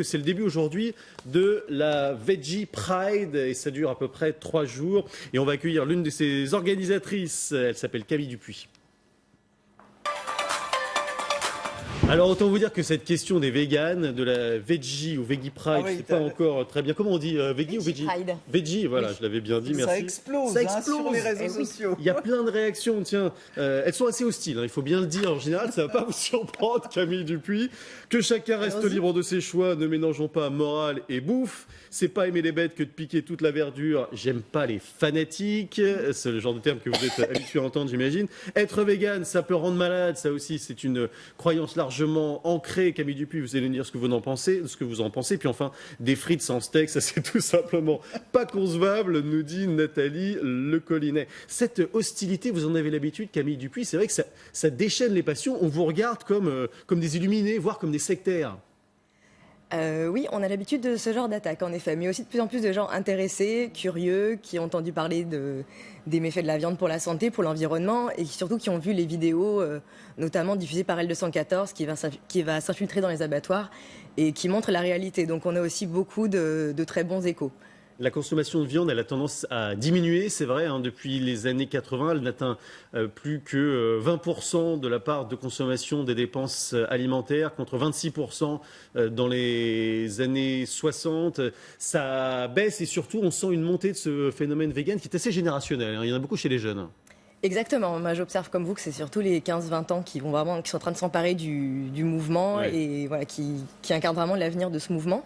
C'est le début aujourd'hui de la Veggie Pride et ça dure à peu près 3 jours. Et on va accueillir l'une de ses organisatrices, elle s'appelle Camille Dupuis. Alors autant vous dire que cette question des véganes, de la Veggie ou Veggie Pride, je ne sais pas encore très bien. Comment on dit Veggie ou Veggie Pride. Veggie, voilà, oui. Je l'avais bien dit, merci. Ça explose sur les réseaux sociaux. Il y a plein de réactions, tiens. Elles sont assez hostiles, il faut bien le dire. En général, ça ne va pas vous surprendre, Camille Dupuis. Que chacun reste libre de ses choix, ne mélangeons pas morale et bouffe. C'est pas aimer les bêtes que de piquer toute la verdure. J'aime pas les fanatiques. C'est le genre de terme que vous êtes habitué à entendre, j'imagine. Être végane, ça peut rendre malade. Ça aussi, c'est une croyance largement ancrée. Camille Dupuis, vous allez nous dire ce que vous en pensez. Puis enfin, des frites sans steak, ça c'est tout simplement pas concevable, nous dit Nathalie Le Collinet. Cette hostilité, vous en avez l'habitude, Camille Dupuis. C'est vrai que ça déchaîne les passions. On vous regarde comme des illuminés, voire comme des sectaires. Oui, on a l'habitude de ce genre d'attaque, en effet, mais aussi de plus en plus de gens intéressés, curieux, qui ont entendu parler des méfaits de la viande pour la santé, pour l'environnement, et surtout qui ont vu les vidéos, notamment diffusées par L214, qui va s'infiltrer dans les abattoirs et qui montrent la réalité. Donc on a aussi beaucoup de très bons échos. La consommation de viande, elle a tendance à diminuer, c'est vrai, depuis les années 80. Elle n'atteint plus que 20% de la part de consommation des dépenses alimentaires, contre 26% dans les années 60. Ça baisse et surtout, on sent une montée de ce phénomène vegan qui est assez générationnel. Il y en a beaucoup chez les jeunes. Exactement. Moi, j'observe comme vous que c'est surtout les 15-20 ans qui sont en train de s'emparer du mouvement, ouais. Et voilà, qui incarnent vraiment l'avenir de ce mouvement.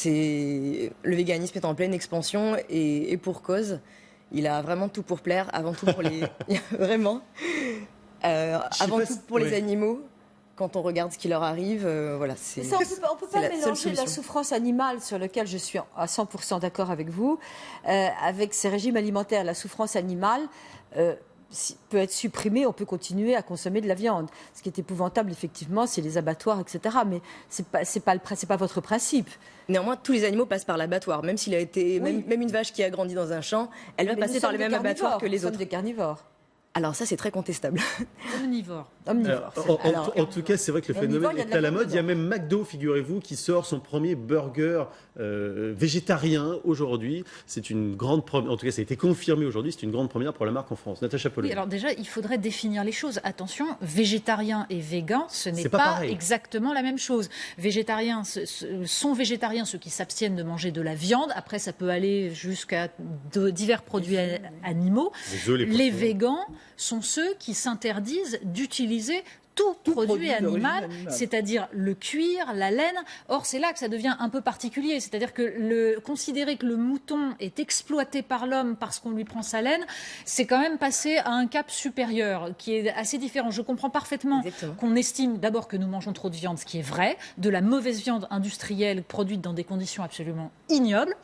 Le véganisme est en pleine expansion et pour cause. Il a vraiment tout pour plaire, avant tout pour les vraiment avant tout pour les animaux. Quand on regarde ce qui leur arrive, voilà, c'est. On peut pas mélanger la souffrance animale, sur laquelle je suis à 100% d'accord avec vous, avec ces régimes alimentaires. La souffrance animale peut être supprimée, on peut continuer à consommer de la viande. Ce qui est épouvantable, effectivement, c'est les abattoirs, etc. Mais c'est pas votre principe. Néanmoins, tous les animaux passent par l'abattoir. Même s'il a été, même une vache qui a grandi dans un champ, elle va passer par les mêmes abattoirs que les autres. Nous sommes des carnivores. Alors ça, c'est très contestable. Omnivore. En tout cas, c'est vrai que le phénomène est à la mode. Il y a même McDo, figurez-vous, qui sort son premier burger végétarien aujourd'hui. C'est une grande première. En tout cas, ça a été confirmé aujourd'hui. C'est une grande première pour la marque en France. Natacha Polony. Oui, alors déjà, il faudrait définir les choses. Attention, végétarien et végan, ce n'est pas exactement la même chose. Végétariens sont végétariens ceux qui s'abstiennent de manger de la viande. Après, ça peut aller jusqu'à divers produits animaux. Les végans sont ceux qui s'interdisent d'utiliser tout produit animal, c'est-à-dire le cuir, la laine. Or, c'est là que ça devient un peu particulier. C'est-à-dire que considérer que le mouton est exploité par l'homme parce qu'on lui prend sa laine, c'est quand même passer à un cap supérieur qui est assez différent. Je comprends parfaitement qu'on estime d'abord que nous mangeons trop de viande, ce qui est vrai, de la mauvaise viande industrielle produite dans des conditions absolument ignobles.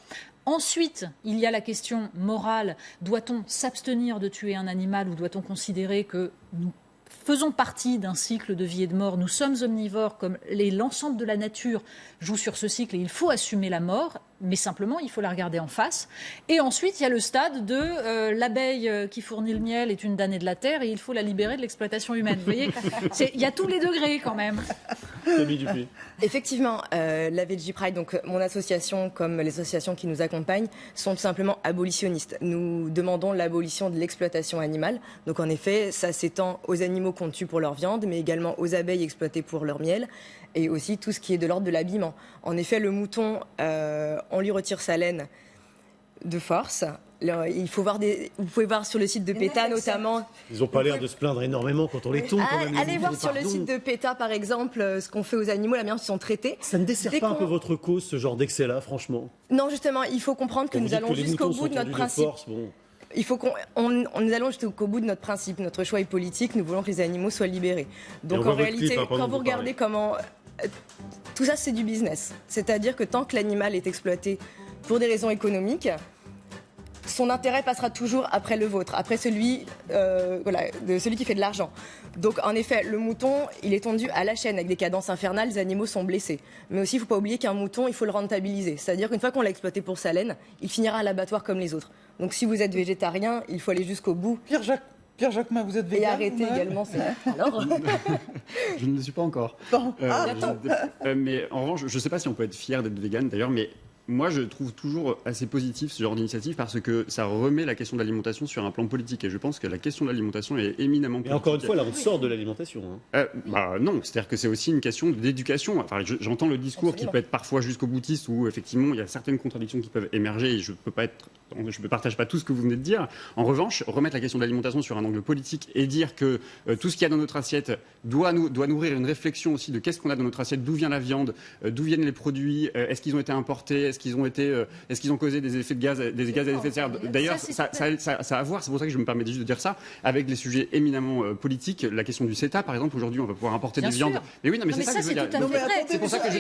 Ensuite, il y a la question morale. Doit-on s'abstenir de tuer un animal ou doit-on considérer que nous faisons partie d'un cycle de vie et de mort? Nous sommes omnivores, comme l'ensemble de la nature joue sur ce cycle et il faut assumer la mort, mais simplement il faut la regarder en face. Et ensuite, il y a le stade de l'abeille qui fournit le miel est une damnée de la terre et il faut la libérer de l'exploitation humaine. Vous voyez, il y a tous les degrés quand même. Effectivement, la Veggie Pride, donc mon association comme les associations qui nous accompagnent, sont tout simplement abolitionnistes. Nous demandons l'abolition de l'exploitation animale. Donc en effet, ça s'étend aux animaux qu'on tue pour leur viande, mais également aux abeilles exploitées pour leur miel, et aussi tout ce qui est de l'ordre de l'habillement. En effet, le mouton, on lui retire sa laine de force. Il faut voir vous pouvez voir sur le site de PETA notamment. Ils n'ont pas l'air de se plaindre énormément quand on les tombe. Allez voir sur le site de PETA par exemple ce qu'on fait aux animaux, la manière dont ils sont traités. Ça ne dessert pas un peu votre cause, ce genre d'excès-là, franchement? Non, justement, il faut comprendre que nous allons jusqu'au bout de notre principe. Il faut nous allons jusqu'au bout de notre principe. Notre choix est politique. Nous voulons que les animaux soient libérés. Donc en réalité, quand vous regardez comment tout ça, c'est du business. C'est-à-dire que tant que l'animal est exploité pour des raisons économiques, son intérêt passera toujours après le vôtre, après celui qui fait de l'argent. Donc en effet, le mouton, il est tondu à la chaîne avec des cadences infernales, les animaux sont blessés. Mais aussi, il ne faut pas oublier qu'un mouton, il faut le rentabiliser. C'est-à-dire qu'une fois qu'on l'a exploité pour sa laine, il finira à l'abattoir comme les autres. Donc si vous êtes végétarien, il faut aller jusqu'au bout. Pierre-Jacques Pierre Jacquemin, vous êtes vegan? Et arrêter également, c'est alors. Je ne le suis pas encore. Mais en revanche, je ne sais pas si on peut être fier d'être vegan d'ailleurs, mais moi, je trouve toujours assez positif ce genre d'initiative parce que ça remet la question de l'alimentation sur un plan politique. Et je pense que la question de l'alimentation est éminemment politique. Et encore une fois, là, on sort de l'alimentation. Non, c'est-à-dire que c'est aussi une question d'éducation. Enfin, j'entends le discours qui peut être parfois jusqu'au boutiste où, effectivement, il y a certaines contradictions qui peuvent émerger et je ne partage pas tout ce que vous venez de dire. En revanche, remettre la question de l'alimentation sur un angle politique et dire que tout ce qu'il y a dans notre assiette doit nourrir une réflexion aussi de qu'est-ce qu'on a dans notre assiette, d'où vient la viande, d'où viennent les produits, est-ce qu'ils ont été importés, est-ce qu'ils ont causé des effets de gaz, des gaz à effet de serre. D'ailleurs, ça a à voir, c'est pour ça que je me permets juste de dire ça, avec les sujets éminemment politiques. La question du CETA, par exemple, aujourd'hui, on va pouvoir importer des viandes. Mais oui, non, mais c'est ça que je veux dire. C'est pour ça que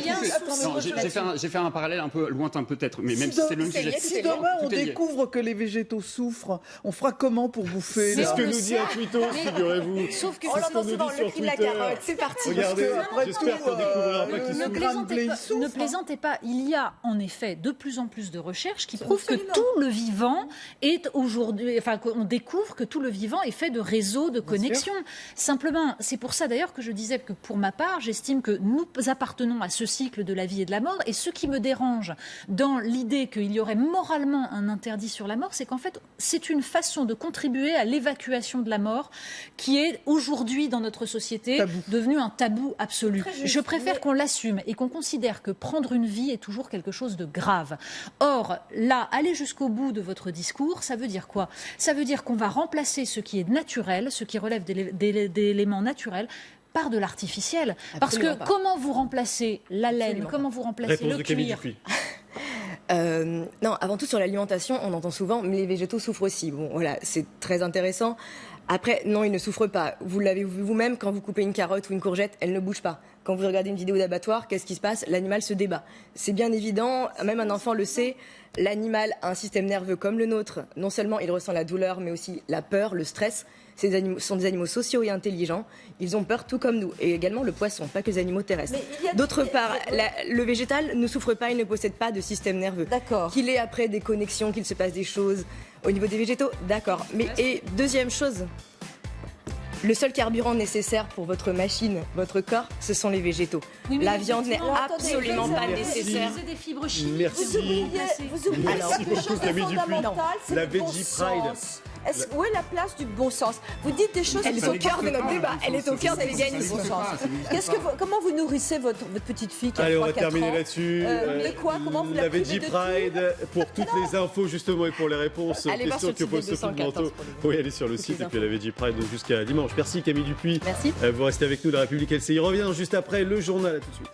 j'ai fait un parallèle un peu lointain peut-être, mais même si c'est le même sujet. Si demain on découvre que les végétaux souffrent, on fera comment pour bouffer? C'est ce que nous dit un tweetos, figurez-vous. Sauf que on lance dans le prix de la carotte. C'est parti. Regardez, j'espère qu'on découvrira pas qu'ils souffrent. Ne plaisantez pas. Il y a en effet de plus en plus de recherches qui prouvent que tout le vivant est aujourd'hui, enfin qu'on découvre que tout le vivant est fait de réseaux de connexions. Simplement, c'est pour ça d'ailleurs que je disais que pour ma part, j'estime que nous appartenons à ce cycle de la vie et de la mort. Et ce qui me dérange dans l'idée qu'il y aurait moralement un interdit sur la mort, c'est qu'en fait, c'est une façon de contribuer à l'évacuation de la mort qui est aujourd'hui dans notre société devenu un tabou absolu. Je préfère qu'on l'assume et qu'on considère que prendre une vie est toujours quelque chose de grave. Or, là, aller jusqu'au bout de votre discours, ça veut dire quoi? Ça veut dire qu'on va remplacer ce qui est naturel, ce qui relève d'éléments naturels, par de l'artificiel. Parce que comment vous remplacez la laine, comment vous remplacez le cuir? Non, avant tout sur l'alimentation, on entend souvent, mais les végétaux souffrent aussi. Bon, voilà, c'est très intéressant. Après, non, ils ne souffrent pas. Vous l'avez vu vous-même, quand vous coupez une carotte ou une courgette, elle ne bouge pas. Quand vous regardez une vidéo d'abattoir, qu'est-ce qui se passe? L'animal se débat. C'est bien évident, même un enfant le sait, l'animal a un système nerveux comme le nôtre. Non seulement il ressent la douleur, mais aussi la peur, le stress. Ces animaux sont des animaux sociaux et intelligents. Ils ont peur tout comme nous. Et également le poisson, pas que les animaux terrestres. D'autre part, le végétal ne souffre pas, il ne possède pas de système nerveux. D'accord. Qu'il ait après des connexions, qu'il se passe des choses au niveau des végétaux, d'accord. Mais et deuxième chose, le seul carburant nécessaire pour votre machine, votre corps, ce sont les végétaux. Oui, la viande n'est absolument pas nécessaire. Des fibres chimiques. Merci. Vous oubliez Merci beaucoup Camille Dupuis. La Veggie Pride. Où est la place du bon sens? Vous dites des choses... Elle est au cœur de notre débat. Elle est au cœur des véganismes. Comment vous nourrissez votre petite fille qui a 3-4 ans? Allez, on va terminer là-dessus. Comment vous la Veggie Pride, pour toutes les infos justement et pour les réponses aux questions que pose Sophie Manteau. Oui, allez sur le site et puis la Veggie Pride jusqu'à dimanche. Merci Camille Dupuis. Merci. Vous restez avec nous, La République LCI revient juste après le journal. À tout de suite.